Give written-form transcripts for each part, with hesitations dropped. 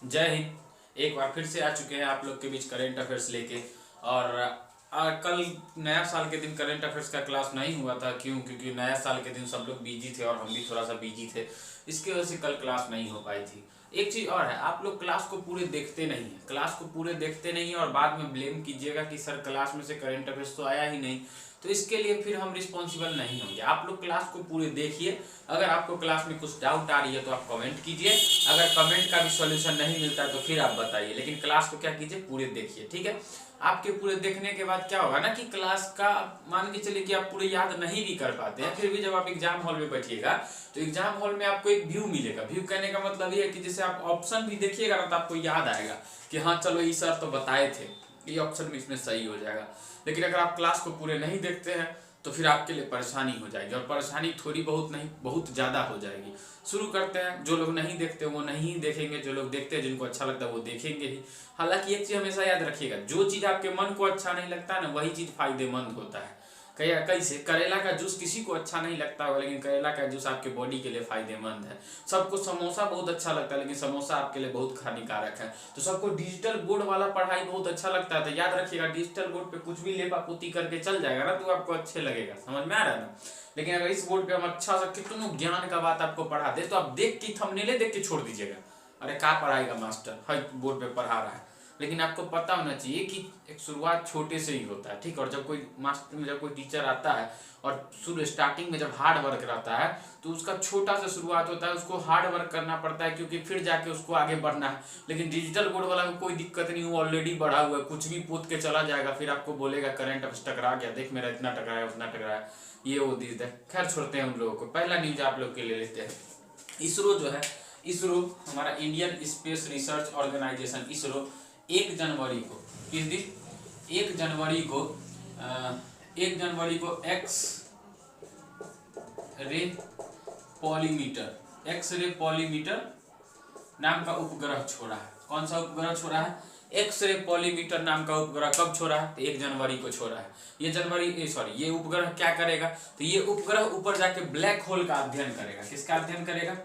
जय हिंद। एक बार फिर से आ चुके हैं आप लोग के बीच करेंट अफेयर्स लेके। और कल नया साल के दिन करेंट अफेयर्स का क्लास नहीं हुआ था। क्योंकि नया साल के दिन सब लोग बिजी थे और हम भी थोड़ा सा बिजी थे, इसकी वजह से कल क्लास नहीं हो पाई थी। एक चीज़ और है, आप लोग क्लास को पूरे देखते नहीं है, क्लास को पूरे देखते नहीं है और बाद में ब्लेम कीजिएगा कि सर क्लास में से करेंट अफेयर्स तो आया ही नहीं। तो इसके लिए फिर हम रिस्पॉन्सिबल नहीं होंगे। आप लोग क्लास को पूरे देखिए। अगर आपको क्लास में कुछ डाउट आ रही है तो आप कमेंट कीजिए। अगर कमेंट का भी सॉल्यूशन नहीं मिलता है तो फिर आप बताइए, लेकिन क्लास को क्या कीजिए, पूरे देखिए, ठीक है। आपके पूरे देखने के बाद क्या होगा ना कि क्लास का मान के चलिए कि आप पूरे याद नहीं भी कर पाते हैं, फिर भी जब आप एग्जाम हॉल में बैठिएगा तो एग्जाम हॉल में आपको एक व्यू मिलेगा। व्यू कहने का मतलब ये है कि जैसे आप ऑप्शन भी देखिएगा ना तो आपको याद आएगा कि हाँ चलो ये सर तो बताए थे, ये ऑप्शन भी इसमें सही हो जाएगा। लेकिन अगर आप क्लास को पूरे नहीं देखते हैं तो फिर आपके लिए परेशानी हो जाएगी, और परेशानी थोड़ी बहुत नहीं, बहुत ज़्यादा हो जाएगी। शुरू करते हैं। जो लोग नहीं देखते वो नहीं देखेंगे, जो लोग देखते हैं जिनको अच्छा लगता है वो देखेंगे ही। हालांकि एक चीज़ हमेशा याद रखिएगा, जो चीज़ आपके मन को अच्छा नहीं लगता ना वही चीज़ फायदेमंद होता है। कैसे करेला का जूस किसी को अच्छा नहीं लगता होगा, लेकिन करेला का जूस आपके बॉडी के लिए फायदेमंद है। सबको समोसा बहुत अच्छा लगता है, लेकिन समोसा आपके लिए बहुत हानिकारक है। तो सबको डिजिटल बोर्ड वाला पढ़ाई बहुत अच्छा लगता है, तो याद रखिएगा डिजिटल बोर्ड पे कुछ भी लेपापोती करके चल जाएगा ना तो आपको अच्छे लगेगा, समझ में आ रहा है ना। लेकिन अगर इस बोर्ड पे हम अच्छा सा कितनों ज्ञान का बात आपको पढ़ा दे तो आप देख के थंबनेल देख के छोड़ दीजिएगा, अरे क्या पढ़ाएगा मास्टर, हर बोर्ड पे पढ़ा रहा है। लेकिन आपको पता होना चाहिए कि एक शुरुआत छोटे से ही होता है, ठीक। और जब कोई मास्टर में जब कोई टीचर आता है और शुरू स्टार्टिंग में जब हार्ड वर्क रहता है तो उसका छोटा सा शुरुआत होता है, उसको हार्ड वर्क करना पड़ता है क्योंकि फिर जाके उसको आगे बढ़ना है। लेकिन डिजिटल बोर्ड वाला में कोई दिक्कत नहीं, वो ऑलरेडी बढ़ा हुआ है, कुछ भी पूछ के चला जाएगा, फिर आपको बोलेगा करंट अफेयर्स टकरा गया, देख मेरा इतना टकराया उतना टकराया, ये वो दिस है। खैर छोड़ते हैं उन लोगों को। पहला न्यूज आप लोग के लिए लेते हैं। इसरो जो है, इसरो हमारा Indian space research organisation, ISRO 1 जनवरी को, किस दिन, 1 जनवरी को 1 जनवरी को एक्स रे पॉलीमीटर नाम का उपग्रह छोड़ा है। कौन सा उपग्रह छोड़ा है? एक्स रे पॉलीमीटर नाम का उपग्रह। कब छोड़ा है? तो 1 जनवरी को छोड़ा है। ये उपग्रह क्या करेगा? तो ये उपग्रह ऊपर जाके ब्लैक होल का अध्ययन करेगा। किसका अध्ययन करेगा?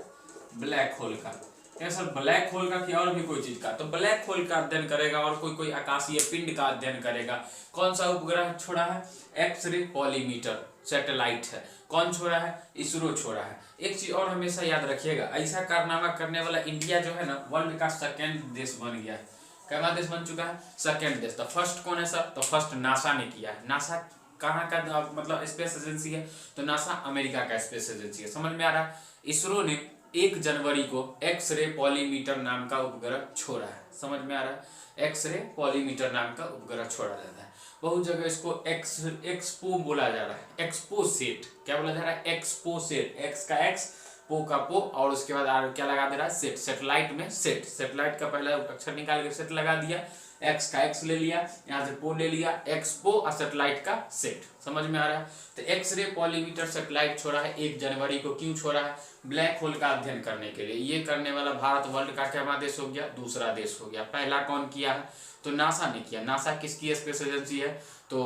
ब्लैक होल का। क्या सर ब्लैक होल का कि और भी कोई चीज का? तो ब्लैक होल का अध्ययन करेगा और कोई आकाशीय पिंड का अध्ययन करेगा। कौन सा उपग्रह छोड़ा है? एक्स रे पॉलीमीटर सैटेलाइट है। कौन छोड़ा है? इसरो छोड़ा है। एक चीज और हमेशा याद रखिएगा, ऐसा कारनामा करने वाला इंडिया जो है ना वर्ल्ड का सेकेंड देश बन गया है। क्या देश बन चुका है? सेकेंड देश। तो फर्स्ट कौन है सर? तो फर्स्ट नासा ने किया है। नासा कहाँ का मतलब स्पेस एजेंसी है? तो नासा अमेरिका का स्पेस एजेंसी है। समझ में आ रहा है? इसरो ने 1 जनवरी को एक्स रे पॉलीमीटर नाम का उपग्रह छोड़ा है। समझ में आ रहा है? एक्स रे पॉलीमीटर नाम का उपग्रह छोड़ा जाता है। बहुत जगह इसको एक्सपो बोला जा रहा है, एक्सपोसेट। क्या बोला जा रहा है? एक्सपोसेट। एक्स का एक्स, पो का पो, और उसके बाद क्या लगा दे रहा है? सेट। सेटेलाइट में सेट, सेटेलाइट का पहला अक्षर निकाल के सेट लगा दिया, एक्स का एक्स ले लिया, यहाँ से पो ले लिया, एक्सपो और सेटेलाइट का सेट। समझ में आ रहा है? तो एक्स रे पॉलीमीटर सेटेलाइट छोड़ा है 1 जनवरी को। क्यों छोड़ा है? ब्लैक होल का अध्ययन करने के लिए। ये करने वाला भारत वर्ल्ड का क्या देश हो गया? दूसरा देश हो गया। पहला कौन किया है? तो नासा ने किया। नासा किसकी स्पेस एजेंसी है? तो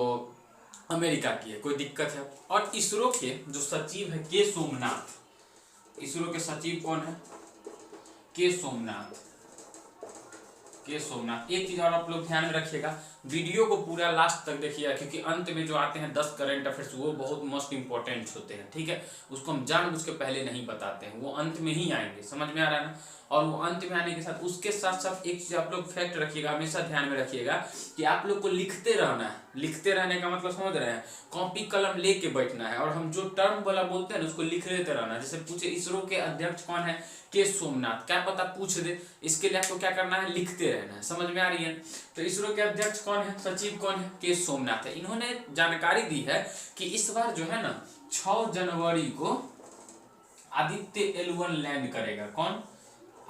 अमेरिका की है। कोई दिक्कत है? और इसरो के जो सचिव है के सोमनाथ, इसरो के सचिव कौन है? के सोमनाथ। के सोमनाथ। एक चीज और आप लोग ध्यान में रखिएगा, वीडियो को पूरा लास्ट तक देखिएगा, क्योंकि अंत में जो आते हैं 10 करंट अफेयर्स वो बहुत मोस्ट इंपॉर्टेंट होते हैं, ठीक है। उसको हम जानबूझ के पहले नहीं बताते हैं, वो अंत में ही आएंगे। समझ में आ रहा है ना? और वो अंत में आने के साथ उसके साथ साथ एक चीज आप लोग फैक्ट रखिएगा, हमेशा ध्यान में रखिएगा कि आप लोग को लिखते रहना है। लिखते रहने का मतलब समझ रहे हैं? कॉपी कलम लेके बैठना है और हम जो टर्म वाला बोलते हैं ना उसको लिख लेते रहना है। जैसे पूछे इसरो के अध्यक्ष कौन है? के सोमनाथ। क्या पता पूछ दे, इसके लिए आपको क्या करना है? लिखते रहना है। समझ में आ रही है? तो इसरो के अध्यक्ष कौन है? सचिव कौन है? के सोमनाथ है। इन्होंने जानकारी दी है कि इस बार जो है ना 6 जनवरी को आदित्य L1 लैंड करेगा। कौन?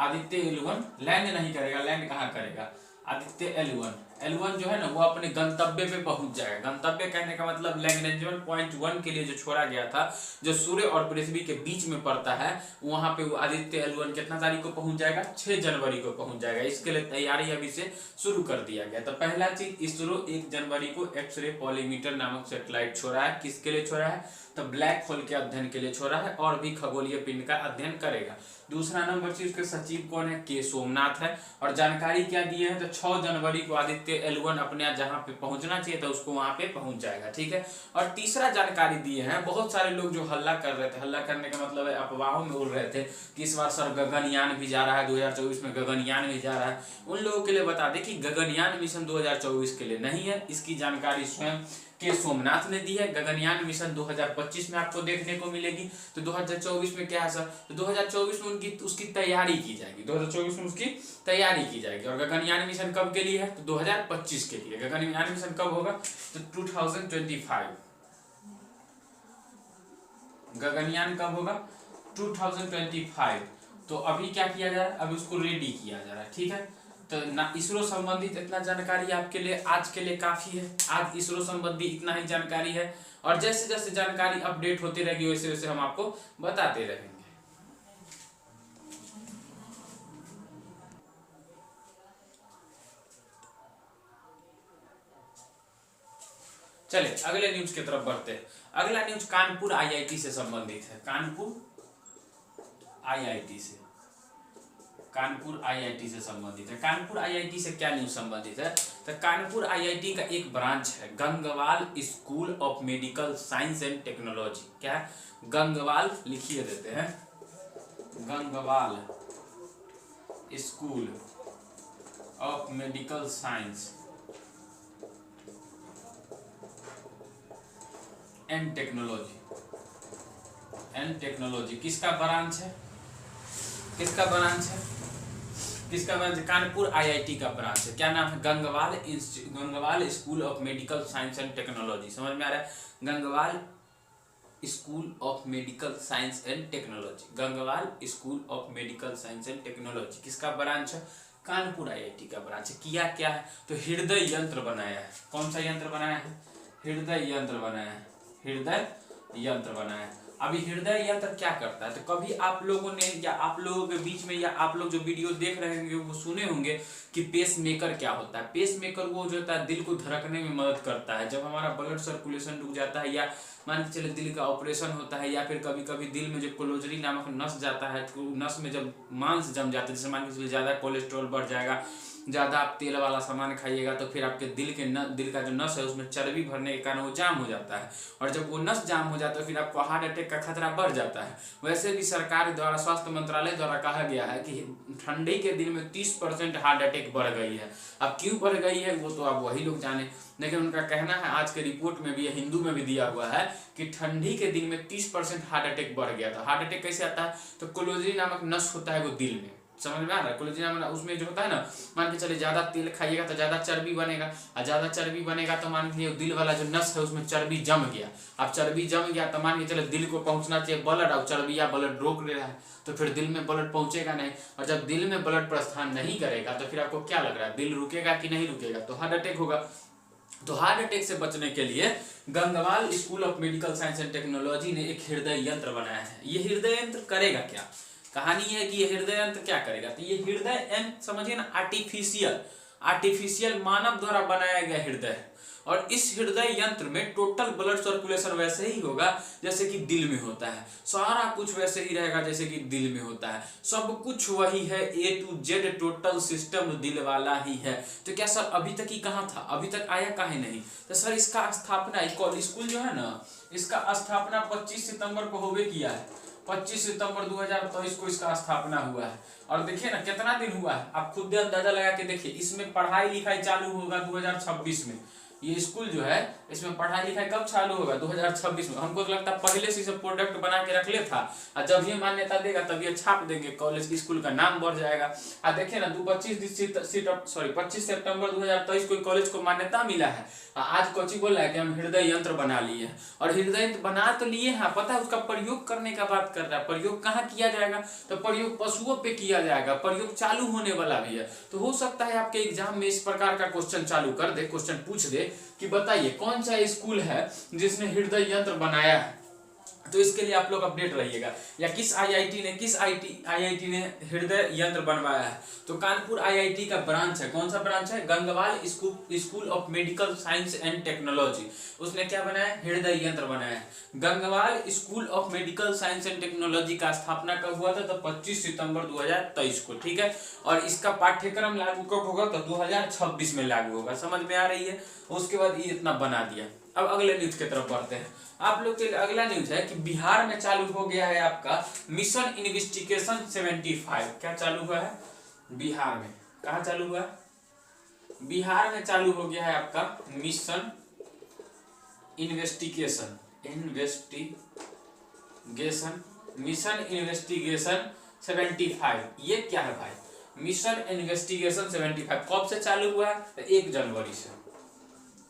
आदित्य L1 लैंड नहीं करेगा। लैंड कहाँ करेगा? आदित्य L1 जो है ना वो अपने गंतव्य पे पहुंच जाएगा। गंतव्य कहने का मतलब लैग्रेंजियन पॉइंट 1 के लिए जो छोड़ा गया था, जो सूर्य और पृथ्वी के बीच में पड़ता है, वहां पे वो आदित्य L1 कितना तारीख को पहुंच जाएगा? 6 जनवरी को पहुंच जाएगा। इसके लिए तैयारी अभी से शुरू कर दिया गया। तो पहला चीज, इसरो 1 जनवरी को एक्स रे पॉलीमीटर नामक सैटेलाइट छोड़ा है। किसके लिए छोड़ा है? तो ब्लैक होल के अध्ययन के लिए छोड़ा है और भी खगोलीय पिंड का अध्ययन करेगा। दूसरा नंबर चीज उसके सचिव कौन है, के सोमनाथ है। और जानकारी क्या दी है, तो 6 जनवरी को आदित्य L1 अपने जहां पे पहुंचना चाहिए था उसको वहां पे पहुंच जाएगा, ठीक है। और तीसरा जानकारी दिए हैं, बहुत सारे लोग जो हल्ला कर रहे थे, हल्ला करने का मतलब है अफवाहों में उड़ रहे थे कि इस बार सर गगनयान भी जा रहा है, 2024 में गगनयान भी जा रहा है, उन लोगों के लिए बता दें कि गगनयान मिशन 2024 के लिए नहीं है। इसकी जानकारी स्वयं के सोमनाथ ने दी है। गगनयान मिशन 2025 में आपको देखने को मिलेगी। तो 2024 में क्या है सर, तो 2024 में उसकी तैयारी की जाएगी, 2024 में उसकी तैयारी की जाएगी। और गगनयान मिशन कब के लिए है, तो 2025 के लिए। गगनयान मिशन कब होगा, तो 2025। गगनयान कब होगा, 2025। तो अभी क्या किया जा रहा है, अभी उसको रेडी किया जा रहा है, ठीक है। तो ना इसरो संबंधित इतना जानकारी आपके लिए आज के लिए काफी है। आज इसरो संबंधी इतना ही जानकारी है और जैसे जैसे जानकारी अपडेट होती रहेगी वैसे वैसे हम आपको बताते रहेंगे। चलिए अगले न्यूज की तरफ बढ़ते हैं। अगला न्यूज कानपुर IIT से संबंधित है। कानपुर IIT से संबंधित है। कानपुर IIT से क्या न्यूज संबंधित है, तो कानपुर IIT का एक ब्रांच है Gangwal school of medical science and technology. क्या है, गंगवाल लिखिए देते हैं, Gangwal school of medical science and technology किसका ब्रांच है, कानपुर IIT का ब्रांच है। क्या नाम है, Gangwal school of medical science and technology. समझ में आ रहा है, Gangwal school of medical science and technology, Gangwal school of medical science and technology किसका ब्रांच है, कानपुर IIT का ब्रांच है। किया क्या है, तो हृदय यंत्र बनाया है। कौन सा यंत्र बनाया है, हृदय यंत्र बनाया है। अभी हृदय यंत्र क्या करता है, तो कभी आप लोगों ने या आप लोगों के बीच में या आप लोग जो वीडियो देख रहे होंगे वो सुने होंगे कि पेस मेकर क्या होता है। पेस मेकर वो जो होता है दिल को धड़कने में मदद करता है। जब हमारा ब्लड सर्कुलेशन रुक जाता है या मान के चले दिल का ऑपरेशन होता है या फिर कभी कभी दिल में जो कोलोजरी नामक नस जाता है, तो नस में जब मांस जम जाता है, जैसे मान के चलिए ज़्यादा कोलेस्ट्रॉल बढ़ जाएगा, ज़्यादा आप तेल वाला सामान खाइएगा तो फिर आपके दिल का जो नस है उसमें चर्बी भरने के कारण वो जाम हो जाता है। और जब वो नस जाम हो जाता है फिर आपको हार्ट अटैक का खतरा बढ़ जाता है। वैसे भी सरकार द्वारा, स्वास्थ्य मंत्रालय द्वारा कहा गया है कि ठंडी के दिन में 30% हार्ट अटैक बढ़ गई है। अब क्यों बढ़ गई है वो तो आप वही लोग जाने, लेकिन उनका कहना है, आज के रिपोर्ट में भी, हिंदू में भी दिया हुआ है कि ठंडी के दिन में 30% हार्ट अटैक बढ़ गया था। हार्ट अटैक कैसे आता है, तो कोलोजरी नामक नस होता है वो दिल में, समझ में आ रहा है। कोलेजन नामक उसमें जो होता है ना, मान के चले ज्यादा तेल खाइएगा तो ज्यादा चर्बी बनेगा, और ज्यादा चर्बी बनेगा तो मान के दिल वाला जो नस है उसमें चर्बी जम गया। अब चर्बी जम गया तो मान के चले दिल को पहुंचना चाहिए ब्लड, और चर्बी या ब्लड रोक ले रहा है तो फिर दिल में ब्लड पहुंचेगा नहीं। और जब दिल में ब्लड प्रस्थान नहीं करेगा तो फिर आपको क्या लग रहा है, दिल रुकेगा कि नहीं रुकेगा, तो हार्ट अटैक होगा। तो हार्ट अटैक से बचने के लिए Gangwal school of medical science and technology ने एक हृदय यंत्र बनाया है। ये हृदय यंत्र करेगा क्या, कहानी है कि ये हृदय यंत्र क्या करेगा, तो ये हृदय यंत्र समझिए ना, आर्टिफिशियल मानव द्वारा बनाया गया हृदय। और इस हृदय यंत्र में टोटल ब्लड सर्कुलेशन वैसे ही होगा जैसे कि दिल में होता है, सारा कुछ वैसे ही रहेगा जैसे कि दिल में होता है, सब कुछ वही है, A to Z total system दिल वाला ही है। तो क्या सर अभी तक ही कहाँ था, अभी तक आया काहे नहीं, तो सर इसका स्थापना स्कूल जो है ना, इसका स्थापना 25 सितंबर को होवे किया है। 25 सितंबर 2023 को इसका स्थापना हुआ है। और देखिए ना कितना दिन हुआ है, आप खुद अंदाजा लगा के देखिए। इसमें पढ़ाई लिखाई चालू होगा 2026 में। ये स्कूल जो है इसमें पढ़ाई लिखाई कब चालू होगा, 2026 में। हमको तो लगता है पहले से इसे प्रोडक्ट बना के रख ले था, और जब ये मान्यता देगा तब ये छाप देंगे, कॉलेज स्कूल का नाम बढ़ जाएगा। और देखिए ना 25 सितंबर 2023 को कॉलेज को मान्यता मिला है। आज कोची बोल रहा है कि हम हृदय यंत्र बना लिए हैं, और हृदय यंत्र बना तो लिए हैं, पता है उसका प्रयोग करने का बात कर रहा है। प्रयोग कहाँ किया जाएगा, तो प्रयोग पशुओं पे किया जाएगा, प्रयोग चालू होने वाला भी है। तो हो सकता है आपके एग्जाम में इस प्रकार का क्वेश्चन चालू कर दे, क्वेश्चन पूछ दे कि बताइए कौन सा स्कूल है जिसने हृदय यंत्र बनाया है। तो इसके लिए आप लोग अपडेट रहिएगा। या किस आईआईटी ने हृदय यंत्र बनवाया है, तो कानपुर आईआईटी का ब्रांच है। कौन सा ब्रांच है? Gangwal school of medical science and technology. उसने क्या बनाया है? हृदय यंत्र बनाया है। Gangwal school of medical science and technology का स्थापना कब हुआ था? तो 25 सितंबर 2023 को, ठीक है। और इसका पाठ्यक्रम लागू कब होगा? तो 2026 में लागू होगा। समझ में आ रही है? उसके बाद ये इतना बना दिया। अब अगले न्यूज की तरफ बढ़ते हैं। आप लोग के लिए अगला न्यूज है कि बिहार में चालू हो गया है आपका मिशन इन्वेस्टिगेशन 75। क्या चालू हुआ है? बिहार में। कहाँ चालू हुआ है? बिहार में चालू हो गया है आपका मिशन इन्वेस्टिगेशन मिशन इन्वेस्टिगेशन 75। ये क्या है भाई? मिशन इन्वेस्टिगेशन 75 कब से चालू हुआ है? तो 1 जनवरी से।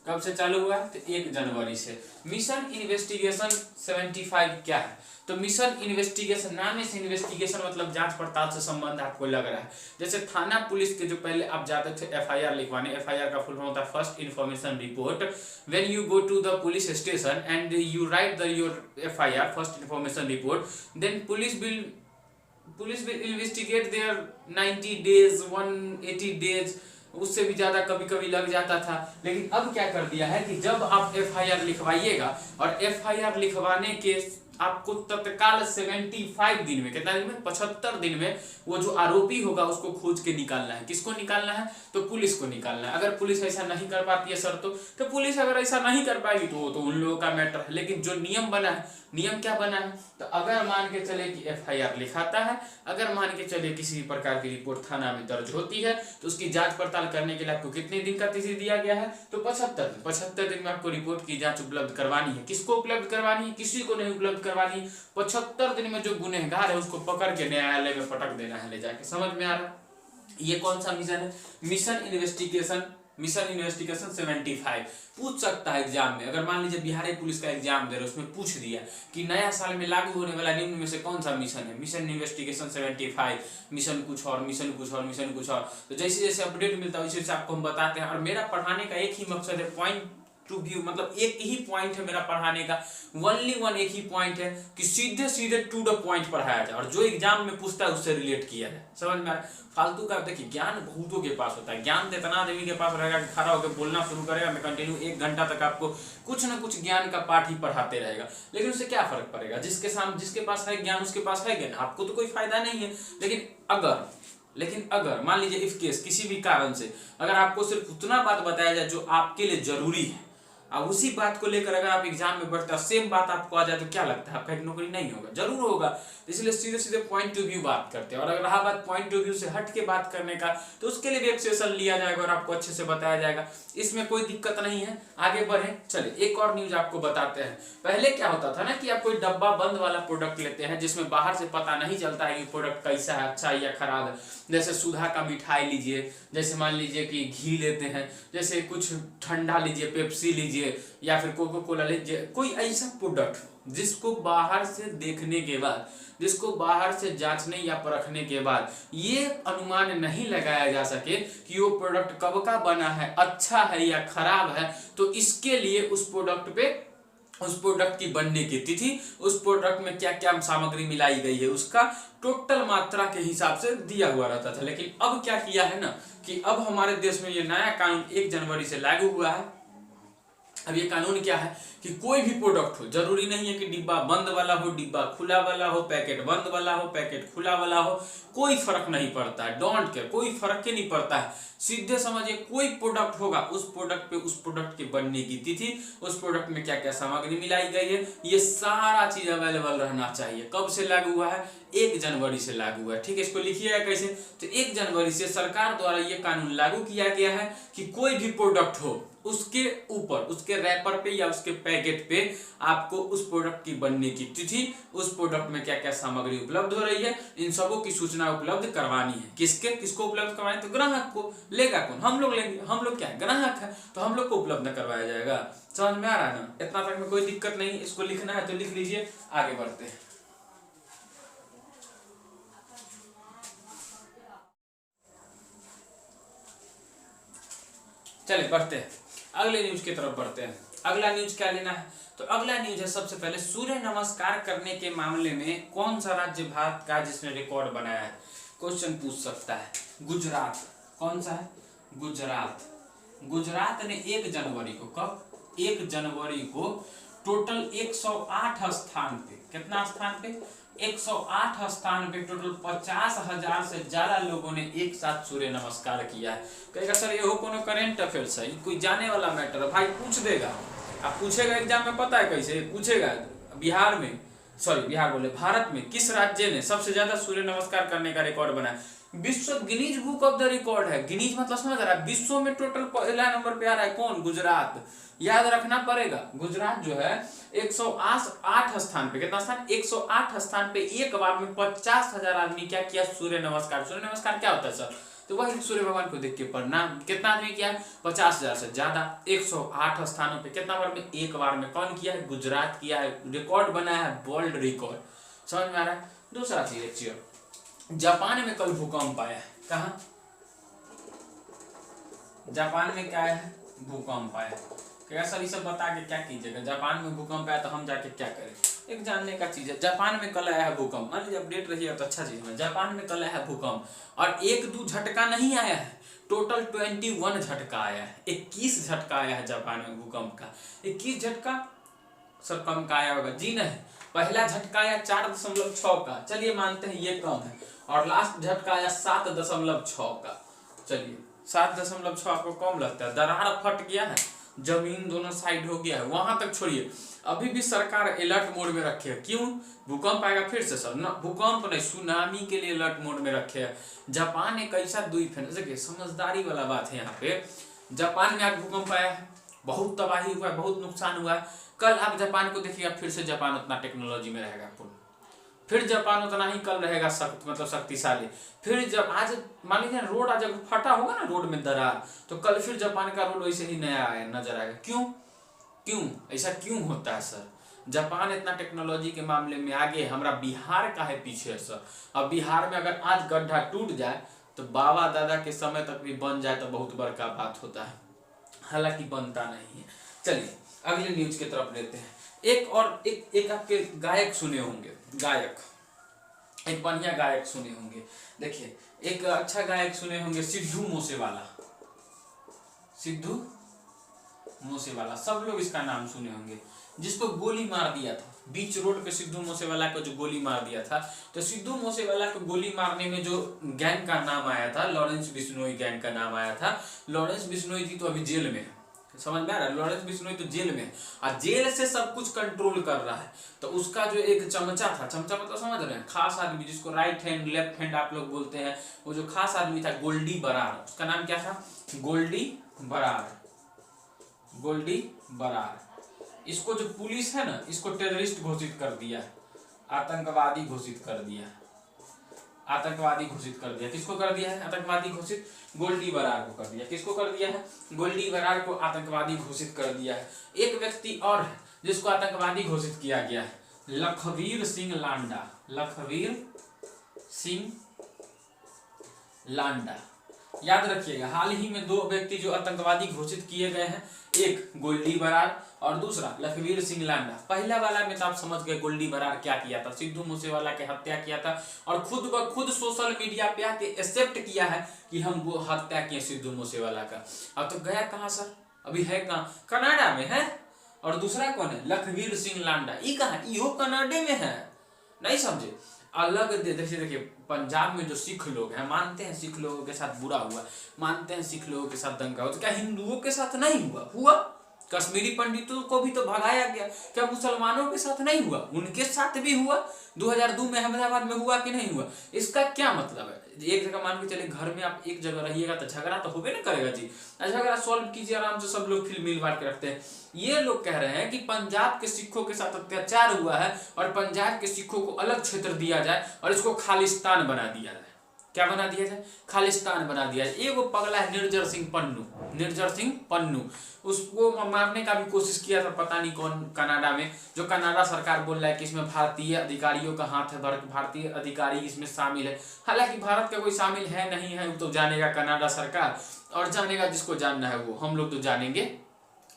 कब से चालू हुआ है? तो 1 जनवरी से। मिशन इन्वेस्टिगेशन 75 क्या है? तो मिशन इन्वेस्टिगेशन, नाम से इन्वेस्टिगेशन मतलब जांच पड़ताल से संबंध आपको लग रहा है। जैसे थाना पुलिस के जो पहले आप जाते थे एफआईआर लिखवाने, एफआईआर का फुल फॉर्म होता है first information report. When you go to the police station and you write your FIR first information report, then police will investigate their 90 days 180 days, उससे भी ज्यादा कभी कभी लग जाता था। लेकिन अब क्या कर दिया है कि जब आप एफआईआर लिखवाइएगा और एफआईआर लिखवाने के आपको तत्काल 75 दिन में, कितना दिन में? 75 दिन में वो जो आरोपी होगा उसको खोज के निकालना है। किसको निकालना है? तो पुलिस को निकालना है। अगर पुलिस ऐसा नहीं कर पाती है सर, तो पुलिस अगर ऐसा नहीं कर पाएगी तो उन लोगों का मैटर है। लेकिन जो नियम बना है, नियम क्या बना है? तो अगर मान के चले कि एफआईआर लिखाता है, अगर मान के चले किसी प्रकार की रिपोर्ट थाना में दर्ज होती है, तो उसकी जांच पड़ताल करने के लिए आपको कितने दिन का तिथि दिया गया है? तो 75 दिन में आपको रिपोर्ट की जांच उपलब्ध करवानी है। किसको उपलब्ध करवानी है? किसी को नहीं उपलब्ध करवानी। 75 दिन में जो गुनहगार है उसको पकड़ के न्यायालय में पटक देना है ले जाके। समझ में आ रहा है? ये कौन सा मिशन है? Mission investigation 75। पूछ सकता है एग्जाम में, अगर मान लीजिए बिहार पुलिस का एग्जाम दे रहे उसमें पूछ दिया कि नया साल में लागू होने वाला निम्न में से कौन सा मिशन है? Mission investigation 75। मिशन कुछ और, मिशन कुछ और, मिशन कुछ और। तो जैसे जैसे अपडेट मिलता है वैसे आपको हम बताते हैं। और मेरा पढ़ाने का एक ही मकसद है, पॉइंट टू व्यू, मतलब एक ही पॉइंट है मेरा पढ़ाने का, ओनली वन एक ही पॉइंट है कि सीधे सीधे टू द पॉइंट पढ़ाया जाए और जो एग्जाम में पूछता है उससे रिलेट किया जाए। समझ में आ रहा है? फालतू का देखिए ज्ञान बहुतों के पास होता है, ज्ञान तो इतना आदमी के पास रहेगा कि खड़ा होकर बोलना शुरू करेगा, मैं कंटिन्यू 1 घंटा तक आपको कुछ ना कुछ ज्ञान का पाठ ही पढ़ाते रहेगा। लेकिन उससे क्या फर्क पड़ेगा? जिसके पास है ज्ञान उसके पास है ज्ञान, आपको तो कोई फायदा नहीं है। लेकिन अगर मान लीजिए इफ केस किसी भी कारण से अगर आपको सिर्फ उतना बात बताया जाए जो आपके लिए जरूरी है, अब उसी बात को लेकर अगर आप एग्जाम में बढ़ते सेम बात आपको आ जाए तो क्या लगता है? आपका एक नौकरी नहीं होगा? जरूर होगा। इसलिए सीधे सीधे पॉइंट टू व्यू बात करते हैं। और अगर रहा बात पॉइंट टू व्यू से हट के बात करने का, तो उसके लिए भी एक सेशन लिया जाएगा और आपको अच्छे से बताया जाएगा। इसमें कोई दिक्कत नहीं है। आगे बढ़े, चलिए एक और न्यूज आपको बताते हैं। पहले क्या होता था ना कि आप कोई डब्बा बंद वाला प्रोडक्ट लेते हैं जिसमें बाहर से पता नहीं चलता है कि प्रोडक्ट कैसा है, अच्छा है या खराब है। जैसे सुधा का मिठाई लीजिए, जैसे मान लीजिए कि घी लेते हैं, जैसे कुछ ठंडा लीजिए, पेप्सी लीजिए या फिर कोको कोला लीजिए, कोई ऐसा प्रोडक्ट जिसको बाहर से देखने के बाद, जिसको बाहर से जांचने या परखने के बाद ये अनुमान नहीं लगाया जा सके कि वो प्रोडक्ट कब का बना है, अच्छा है या खराब है, तो इसके लिए उस प्रोडक्ट की बनने की तिथि, उस प्रोडक्ट में क्या क्या सामग्री मिलाई गई है, उसका टोटल मात्रा के हिसाब से दिया हुआ रहता था। लेकिन अब क्या किया है ना कि अब हमारे देश में ये नया कानून 1 जनवरी से लागू हुआ है। अब ये कानून क्या है कि कोई भी प्रोडक्ट हो, जरूरी नहीं है कि डिब्बा बंद वाला हो, डिब्बा खुला वाला हो, पैकेट बंद वाला हो, पैकेट खुला वाला हो, कोई फर्क नहीं पड़ता है। डोंट केयर, कोई फर्क ही नहीं पड़ता है। सीधे समझिए कोई प्रोडक्ट होगा, उस प्रोडक्ट पे उस प्रोडक्ट के बनने की तिथि, उस प्रोडक्ट में क्या क्या सामग्री मिलाई गई है, ये सारा चीज अवेलेबल रहना चाहिए। कब से लागू हुआ है? 1 जनवरी से लागू हुआ है। ठीक है, इसको लिखिएगा कैसे? तो 1 जनवरी से सरकार द्वारा ये कानून लागू किया गया है कि कोई भी प्रोडक्ट हो उसके ऊपर, उसके रैपर पे या उसके पैकेट पे आपको उस प्रोडक्ट की बनने की तिथि, उस प्रोडक्ट में क्या क्या सामग्री उपलब्ध हो रही है, इन सबों की सूचना उपलब्ध करवानी है। किसको उपलब्ध करवानी? तो ग्राहक को। लेगा कौन? हम लोग लेंगे। हम लोग क्या है? ग्राहक है, तो हम लोग को उपलब्ध करवाया जाएगा। समझ में आ रहा है ना? इतना तक में कोई दिक्कत नहीं। इसको लिखना है तो लिख लीजिए। आगे बढ़ते हैं। चलिए बढ़ते हैं, अगले न्यूज की तरफ बढ़ते हैं। अगला न्यूज क्या लेना है? तो अगला न्यूज है सबसे पहले, सूर्य नमस्कार करने के मामले में कौन सा राज्य भारत का जिसने रिकॉर्ड बनाया है, क्वेश्चन पूछ सकता है। गुजरात। कौन सा है? गुजरात। गुजरात ने 1 जनवरी को, कब? 1 जनवरी को टोटल 108 स्थान पे, कितना स्थान पे? 108 स्थान पे टोटल 50,000 से ज्यादा लोगों ने एक साथ सूर्य नमस्कार किया है। कहेगा सर ये हो कोनो करेंट अफेयर्स है, कोई जाने वाला मैटर है? भाई पूछ देगा, आप पूछेगा एग्जाम में, पता है कैसे पूछेगा? बिहार में, सॉरी बिहार बोले, भारत में किस राज्य ने सबसे ज्यादा सूर्य नमस्कार करने का रिकॉर्ड बनाया? विश्व Guinness book of the record है। गिनीज मतलब समझ रहा है, विश्व में टोटल पहला नंबर पे आ रहा है कौन? गुजरात। याद रखना पड़ेगा, गुजरात जो है 108 स्थान पे, कितना स्थान? 108 स्थान पे एक बार में 50,000 आदमी क्या किया? सूर्य नमस्कार। सूर्य नमस्कार क्या होता है सर? तो वही सूर्य भगवान को देख के प्रणाम। कितना आदमी किया है? 50,000 से ज्यादा। 108 स्थानों पे कितना बार में? एक बार में। कौन किया है? गुजरात किया है। रिकॉर्ड बनाया है, वर्ल्ड रिकॉर्ड। समझ में आ रहा है? दूसरा चीज, जापान में कल भूकंप आया है। कहाँ? जापान में क्या है? भूकंप आया। क्या सर ये सब बता के क्या कीजिएगा? जापान में भूकंप आया तो हम जाके क्या करें? एक जानने का चीज है, जापान में कल आया है भूकंप। मान लीजिए अपडेट रहिएगा तो अच्छा चीज है। जापान में कल आया है भूकंप और 1-2 झटका नहीं आया है, टोटल 21 झटका आया है। 21 झटका आया है जापान में भूकंप का। 21 झटका सर कम का आया होगा? जी नहीं, पहला झटका आया 4.6 का, चलिए मानते हैं ये कम है, और लास्ट झटका आया 7.6 का। चलिए 7.6 आपको कम लगता है? दरार फट गया है, जमीन दोनों साइड हो गया है, वहां तक छोड़िए। अभी भी सरकार अलर्ट मोड में रखे है। क्यों? भूकंप आएगा फिर से सर? ना, भूकंप नहीं, सुनामी के लिए अलर्ट मोड में रखे है। जापान एक ऐसा द्वीप है, देखिए समझदारी वाला बात है यहाँ पे। जापान में आज भूकंप आया है, बहुत तबाही हुआ है, बहुत नुकसान हुआ है। कल आप जापान को देखिएगा, फिर से जापान उतना टेक्नोलॉजी में रहेगा, फिर जापान उतना ही कल रहेगा मतलब शक्तिशाली। फिर जब आज मान लीजिए रोड आज अगर फटा होगा ना, रोड में दरार, तो कल फिर जापान का रोड वैसे ही नया नजर आएगा। क्यों? ऐसा क्यों होता है सर? जापान इतना टेक्नोलॉजी के मामले में आगे, हमारा बिहार का है पीछे सर। अब बिहार में अगर आज गड्ढा टूट जाए तो बाबा दादा के समय तक भी बन जाए तो बहुत बड़का बात होता है, हालांकि बनता नहीं है। चलिए अगले न्यूज की तरफ लेते हैं। एक आपके गायक सुने होंगे, गायक, एक बढ़िया गायक सुने होंगे। देखिए एक अच्छा गायक सुने होंगे, सिद्धू मूसेवाला। सिद्धू मूसेवाला, सब लोग इसका नाम सुने होंगे। जिसको गोली मार दिया था बीच रोड पे, सिद्धू मूसेवाला को जो गोली मार दिया था, तो सिद्धू मूसेवाला को गोली मारने में जो गैंग का नाम आया था, लॉरेंस बिश्नोई गैंग का नाम आया था। लॉरेंस बिश्नोई जी तो अभी जेल में है, समझ में आ रहा है? लॉरेंस बिश्नोई तो जेल में है और जेल से सब कुछ कंट्रोल कर रहा है। तो उसका जो एक चमचा था, चमचा मतलब समझ रहे हैं, खास आदमी जिसको राइट हैंड लेफ्ट हैंड आप लोग बोलते हैं, वो जो खास आदमी था गोल्डी बरार, उसका नाम क्या था? गोल्डी बरार। गोल्डी बरार, इसको जो पुलिस है ना, इसको टेररिस्ट घोषित कर दिया, आतंकवादी घोषित कर दिया, आतंकवादी घोषित कर दिया। किसको कर दिया है आतंकवादी घोषित? गोल्डी बरार को कर दिया। किसको कर दिया है? गोल्डी बरार को आतंकवादी घोषित कर दिया है। एक व्यक्ति और है जिसको आतंकवादी घोषित किया गया है, लखवीर सिंह लांडा। लखवीर सिंह लांडा, याद रखिएगा। हाल ही में 2 व्यक्ति जो आतंकवादी घोषित किए गए हैं, एक गोल्डी बरार और दूसरा लखवीर सिंह लांडा। पहला वाला में तो आप समझ गए गोल्डी बरार क्या किया था, सिद्धू मूसेवाला की हत्या किया था और खुद ब खुद सोशल मीडिया पे आके एक्सेप्ट किया है कि हम वो हत्या किए सिद्धू मूसेवाला का। अब तो गया कहाँ सर? अभी है कहाँ? कनाडा में है। और दूसरा कौन है? लखवीर सिंह लांडा। ये कहाँ? यो कनाडा में है, नहीं समझे? अलग देखिए पंजाब में जो सिख लोग हैं, मानते हैं सिख लोगों के साथ बुरा हुआ, मानते हैं सिख लोगों के साथ दंगा हुआ, तो क्या हिंदुओं के साथ नहीं हुआ? कश्मीरी पंडितों को भी तो भगाया गया, क्या मुसलमानों के साथ नहीं हुआ? उनके साथ भी हुआ। 2002 में अहमदाबाद में हुआ कि नहीं हुआ? इसका क्या मतलब है? एक जगह मान के चले, घर में आप एक जगह रहिएगा तो झगड़ा तो होबे ना करेगा जी। झगड़ा सॉल्व कीजिए आराम से, सब लोग फिर मिल बांट के रखते हैं। ये लोग कह रहे हैं कि पंजाब के सिखों के साथ अत्याचार हुआ है और पंजाब के सिखों को अलग क्षेत्र दिया जाए और इसको खालिस्तान बना दिया जाए। क्या बना दिया जाए? खालिस्तान बना दिया जाए। एक वो पगला है निर्जर सिंह पन्नू, उसको मारने का भी कोशिश किया था, पता नहीं कौन, कनाडा में। जो कनाडा सरकार बोल रहा है कि इसमें भारतीय अधिकारियों का हाथ है, भारतीय अधिकारी इसमें शामिल है। हालांकि भारत का कोई शामिल है नहीं है, वो तो जानेगा कनाडा सरकार और जानेगा जिसको जानना है वो, हम लोग तो जानेंगे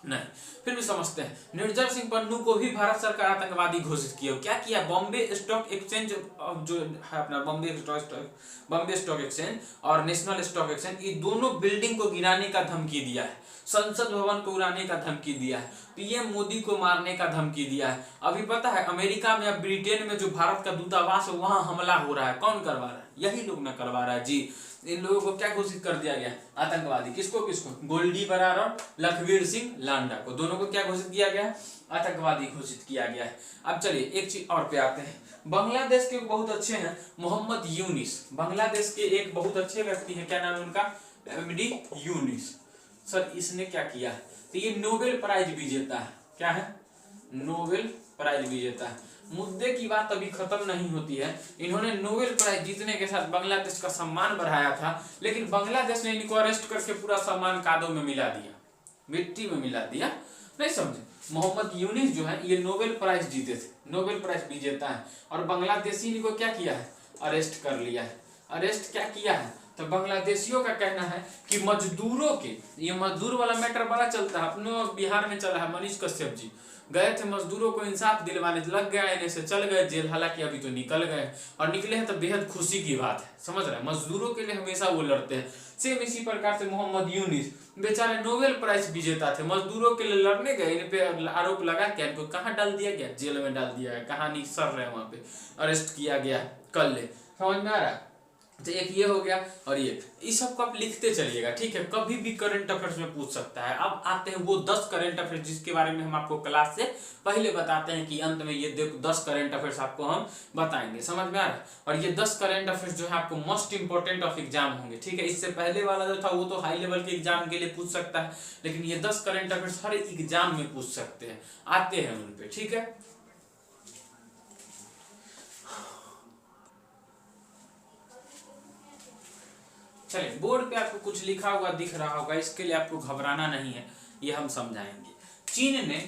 नहीं। फिर भी समझते हैं। निर्जर सिंह पन्नू को भी भारत सरकार आतंकवादी घोषित किया। क्या किया? बॉम्बे स्टॉक एक्सचेंज जो है अपना बॉम्बे स्टॉक एक्सचेंज और नेशनल स्टॉक एक्सचेंज, ये दोनों बिल्डिंग को गिराने का धमकी दिया है, संसद भवन को उड़ाने का धमकी दिया है, पीएम मोदी को मारने का धमकी दिया है। अभी पता है अमेरिका में या ब्रिटेन में जो भारत का दूतावास है वहां हमला हो रहा है। कौन करवा रहा है? यही लोग ना करवा रहा है जी। इन लोगों को क्या घोषित कर दिया गया? आतंकवादी। किसको किसको? गोल्डी बरार और लखवीर सिंह लांडा को, दोनों को क्या घोषित किया गया? आतंकवादी घोषित किया गया है। अब चलिए एक चीज और पे आते हैं। बांग्लादेश के बहुत अच्छे हैं मोहम्मद यूनिस, बांग्लादेश के एक बहुत अच्छे व्यक्ति हैं, क्या नाम है उनका? एमडी यूनिस। सर इसने क्या किया? तो ये नोबेल प्राइज विजेता है। क्या है? नोबेल प्राइज विजेता है। मुद्दे की बात अभी खत्म नहीं होती है। इन्होंने नोबेल प्राइज जीतने के साथ बांग्लादेश का सम्मान बढ़ाया था, लेकिन बांग्लादेश ने इनको अरेस्ट करके पूरा सम्मान कादों में मिला दिया, मिट्टी में मिला दिया। नहीं समझे? मोहम्मद यूनिस जो है ये नोबेल प्राइज जीते थे, नोबेल प्राइज विजेता है, और बांग्लादेशी ने को क्या किया है? अरेस्ट कर लिया है। अरेस्ट क्या किया है? तो बांग्लादेशियों का कहना है कि मजदूरों के, ये मजदूर वाला मैटर बड़ा चलता है अपने बिहार में चला है। मनीष कश्यप जी गए थे मजदूरों को इंसाफ दिलवाने, लग गया इन्हें से, चल गए जेल, हालांकि अभी तो निकल गए और निकले हैं तो बेहद खुशी की बात है। समझ रहे हैं? मजदूरों के लिए हमेशा वो लड़ते हैं। सेम इसी प्रकार से मोहम्मद यूनिस बेचारे नोबेल प्राइज विजेता थे, मजदूरों के लिए लड़ने गए, इन पे आरोप लगा के इनको कहाँ डाल दिया गया? जेल में डाल दिया गया। कहानी सर रहे वहां पे, अरेस्ट किया गया कल ले। समझ में आ रहा है? तो एक ये हो गया, और ये इस सबको आप लिखते चलिएगा, ठीक है? कभी भी करंट अफेयर्स में पूछ सकता है। अब आते हैं वो 10 करंट अफेयर्स जिसके बारे में हम आपको क्लास से पहले बताते हैं कि अंत में ये देखो 10 करंट अफेयर्स आपको हम बताएंगे। समझ में आ रहा है? और ये 10 करंट अफेयर्स जो है आपको मोस्ट इंपोर्टेंट ऑफ एग्जाम होंगे, ठीक है? इससे पहले वाला जो था वो तो हाई लेवल के एग्जाम के लिए पूछ सकता है, लेकिन ये 10 करंट अफेयर्स हर एग्जाम में पूछ सकते हैं, आते हैं उन पे, ठीक है? चलिए बोर्ड पे आपको कुछ लिखा हुआ दिख रहा होगा, इसके लिए आपको घबराना नहीं है, ये हम समझाएंगे। चीन ने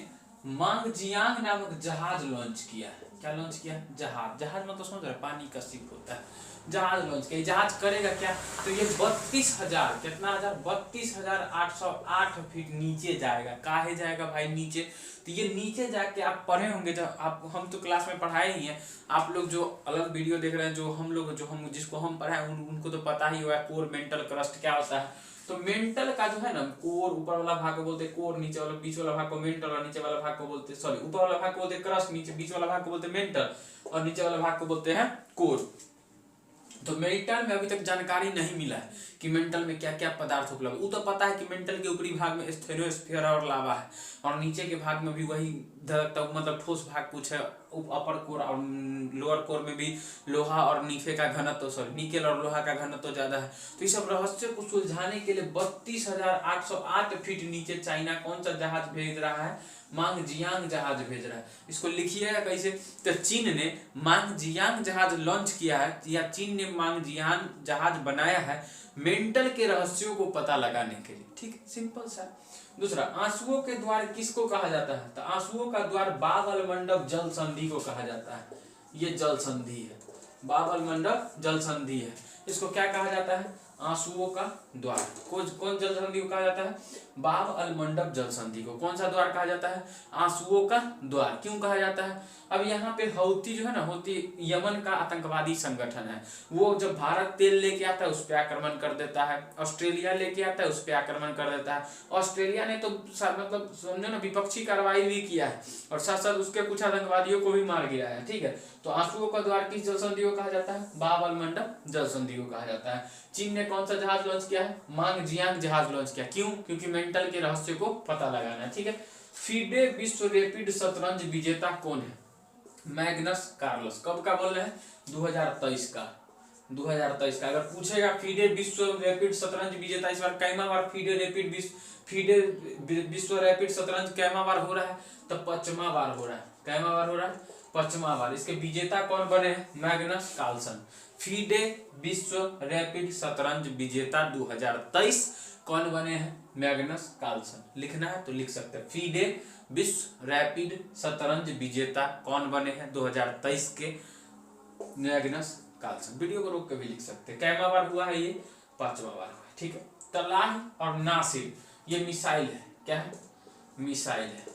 मांगजियांग नामक जहाज लॉन्च किया है। क्या लॉन्च किया? जहाज। जहाज मतलब समझ रहे? पानी का शिप होता है। जहाज लॉन्च किया। जहाज करेगा क्या? तो ये 32,000, कितना हजार? 32,808 फीट नीचे जाएगा। काहे जाएगा भाई नीचे? तो ये नीचे जाके आप पढ़े होंगे, जब आप, हम तो क्लास में पढ़ाए ही हैं, आप लोग जो अलग वीडियो देख रहे हैं, जो हम लोग जिसको हम पढ़ाए उनको तो पता ही होगा कोर, मेंटल, क्रस्ट क्या होता है। तो मेंटल का जो है ना, कोर ऊपर वाला भाग को बोलते हैं कोर, नीचे वाला बीच वाला भाग को मेंटल, और नीचे वाला भाग को बोलते हैं, सॉरी, ऊपर वाला भाग को बोलते हैं क्रस्ट, नीचे बीच वाला भाग को बोलते हैं मेंटल, और नीचे वाला भाग को बोलते हैं कोर। तो मेंटल में अभी तक जानकारी नहीं मिला है कि मेंटल में क्या क्या पदार्थ उपलब्ध। वो तो पता है कि मेंटल के ऊपरी भाग में स्टेनोस्फीयर और लावा है, और नीचे के भाग में भी वही मतलब ठोस भाग कुछ है, अपर कोर और लोअर कोर में भी लोहा और नीफे का घनत्व, सॉरी, निकेल और लोहा का घनत्व ज्यादा है। तो इस सब रहस्य को सुलझाने के लिए 32,808 फीट नीचे चाइना कौन सा जहाज भेज रहा है? मांगजियांग जहाज भेज रहा है। इसको लिखिएगा कैसे? तो चीन ने मांगजियांग जहाज लॉन्च किया है, या चीन ने मांगजियांग जहाज बनाया है मेंटल के रहस्यों को पता लगाने के लिए, ठीक, सिंपल सा। दूसरा, आंसुओं के द्वार किसको कहा जाता है? तो आंसुओं का द्वार बाबल मंडप जल संधि को कहा जाता है। ये जल संधि है, बाबल मंडप जल संधि है। इसको क्या कहा जाता है? आंसुओं का द्वार। कौन जल संधि को कहा जाता है? बाब अल मंडप जल संधि को। कौन सा द्वार कहा जाता है? आंसुओं का द्वार। क्यों कहा जाता है? अब यहाँ पे हौती जो है ना, हौती यमन का आतंकवादी संगठन है। वो जब भारत तेल लेके आता है उस पर आक्रमण कर देता है, ऑस्ट्रेलिया लेके आता है उस पर आक्रमण कर देता है। ऑस्ट्रेलिया ने तो मतलब समझो ना विपक्षी कार्रवाई भी किया है, और साथ साथ उसके कुछ आतंकवादियों को भी मार गिराया है, ठीक है? तो आंसुओं का द्वार किस जल संधि को कहा जाता है? बाब अल मंडप जल संधि को कहा जाता है। चीन ने कौन सा जहाज लॉन्च किया है? मांगजियांग जहाज लॉन्च किया। क्यों? क्योंकि मेंटल के रहस्य को पता लगाना है, ठीक है? फीडे विश्व रैपिड शतरंज विजेता कौन है? Magnus Carlsen. कब का बोल रहे हैं? 2023 का। 2023 का। अगर पूछेगा फीडे विश्व रैपिड शतरंज विजेता इस बार कैमा बार फीडे विश्व रैपिड शतरंज कैमा बार हो रहा है? तो 5वां बार हो रहा है। कैमा बार हो रहा है? 5वां बार। इसके विजेता कौन बने हैं? Magnus Carlsen. फीडे विश्व रैपिड शतरंज विजेता 2023 कौन बने हैं? Magnus Carlsen. लिखना है तो लिख सकते हैं, फीडे विश्व रैपिड शतरंज विजेता कौन बने हैं 2023 के? Magnus Carlsen. वीडियो को रोक के भी लिख सकते हैं। कैमा बार हुआ है? ये 5वां बार हुआ है, ठीक है? तलाह और नासिर ये मिसाइल है। क्या है? मिसाइल है।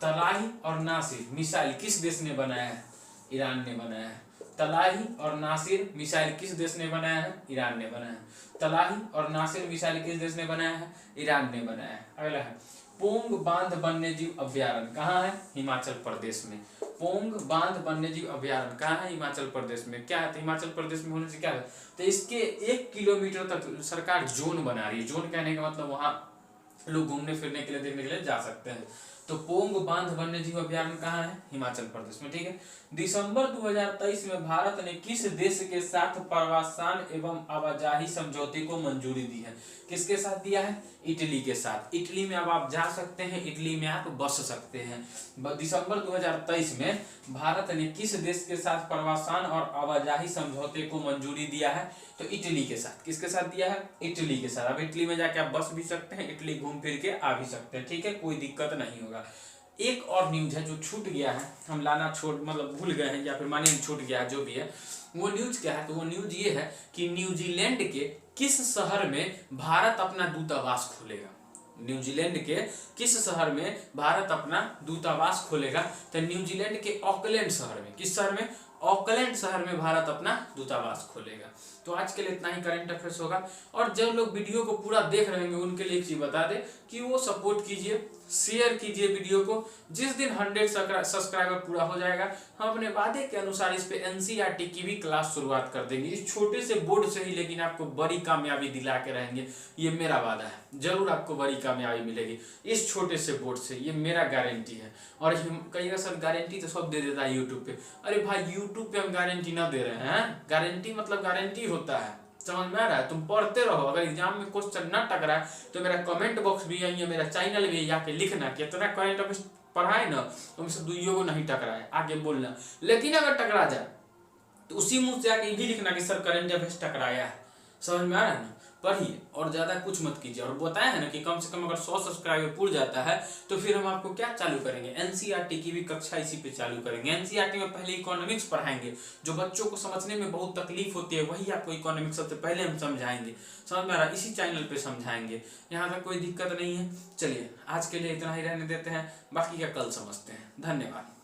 तलाही और नासिर मिसाइल किस देश ने बनाया है? ईरान ने बनाया है। तलाही और नासिर मिसाइल किस देश ने बनाया है? ईरान ने बनाया है। तलाही और नासिर मिसाइल किस देश ने बनाया है? ईरान ने बनाया है। अगला है पोंग बांध वन्यजीव अभ्यारण्य कहाँ है? हिमाचल प्रदेश में। पोंग बांध वन्यजीव अभ्यारण्य कहाँ है? हिमाचल प्रदेश में। क्या है? तो हिमाचल प्रदेश में होने से क्या है, तो इसके 1 किलोमीटर तक सरकार जोन बना रही है। जोन कहने का मतलब वहां लोग घूमने फिरने के लिए, देखने के लिए जा सकते हैं। तो पोंग बांध वन्यजीव अभ्यारण्य कहाँ है? हिमाचल प्रदेश में। ठीक है। दिसंबर 2023 में भारत ने किस देश के साथ प्रवासन एवं आवाजाही समझौते को मंजूरी दी है? किसके साथ दिया है? इटली के साथ। इटली में अब आप जा सकते हैं, इटली में आप बस सकते हैं। दिसंबर 2023 में भारत ने किस देश के साथ प्रवासन और आवाजाही समझौते को मंजूरी दिया है? तो इटली के साथ। किसके साथ दिया है? इटली के साथ। अब इटली में जाके आप बस भी सकते हैं, इटली घूम फिर के आ भी सकते हैं। ठीक है, कोई दिक्कत नहीं होगा। एक और न्यूज है जो छूट गया है, हम लाना मतलब भूल गए हैं, या फिर मानिए छूट गया है, जो भी है वो न्यूज क्या है, तो वो न्यूज ये है कि न्यूजीलैंड के किस शहर में भारत अपना दूतावास खोलेगा? न्यूजीलैंड के किस शहर में भारत अपना दूतावास खोलेगा? तो न्यूजीलैंड के ऑकलैंड शहर में। किस शहर में? ऑकलैंड शहर में भारत अपना दूतावास खोलेगा। तो आज के लिए इतना ही करंट अफेयर्स होगा। और जो लोग वीडियो को पूरा देख रहे होंगे उनके लिए एक चीज बता दे कि वो सपोर्ट कीजिए, शेयर कीजिए वीडियो को। जिस दिन 100 सब्सक्राइबर पूरा हो जाएगा, हम अपने वादे के अनुसार इस पे एनसीईआरटी की भी क्लास शुरुआत कर देंगे। इस छोटे से बोर्ड से ही, लेकिन आपको बड़ी कामयाबी दिला के रहेंगे, ये मेरा वादा है। जरूर आपको बड़ी कामयाबी मिलेगी इस छोटे से बोर्ड से, ये मेरा गारंटी है। और कहिएगा सर गारंटी तो सब दे देता है यूट्यूब पे। अरे भाई यूट्यूब पे हम गारंटी ना दे रहे हैं, गारंटी मतलब गारंटी होता है, समझ में आ रहा है? तुम पढ़ते रहो, अगर एग्जाम में क्वेश्चन न टकरा तो मेरा कमेंट बॉक्स भी है, मेरा चैनल भी है, जाके लिखना कि इतना करंट अफेयर्स पढ़ाए ना तुमसे दुइयों को नहीं टकराए, आगे बोलना। लेकिन अगर टकरा जाए तो उसी मुंह से आके भी लिखना कि सर करंट अफेयर्स टकराया है। समझ में आ रहा है ना? पढ़िए और ज्यादा कुछ मत कीजिए। और बताया है ना कि कम से कम अगर 100 सब्सक्राइबर पूर जाता है तो फिर हम आपको क्या चालू करेंगे? एनसीईआरटी की भी कक्षा इसी पे चालू करेंगे। एनसीईआरटी में पहले इकोनॉमिक्स पढ़ाएंगे, जो बच्चों को समझने में बहुत तकलीफ होती है, वही आपको इकोनॉमिक्स सबसे पहले हम समझाएंगे। समझ में आ रहा है? इसी चैनल पे समझाएंगे, यहाँ तक कोई दिक्कत नहीं है। चलिए आज के लिए इतना ही रहने देते हैं, बाकी का कल समझते हैं। धन्यवाद।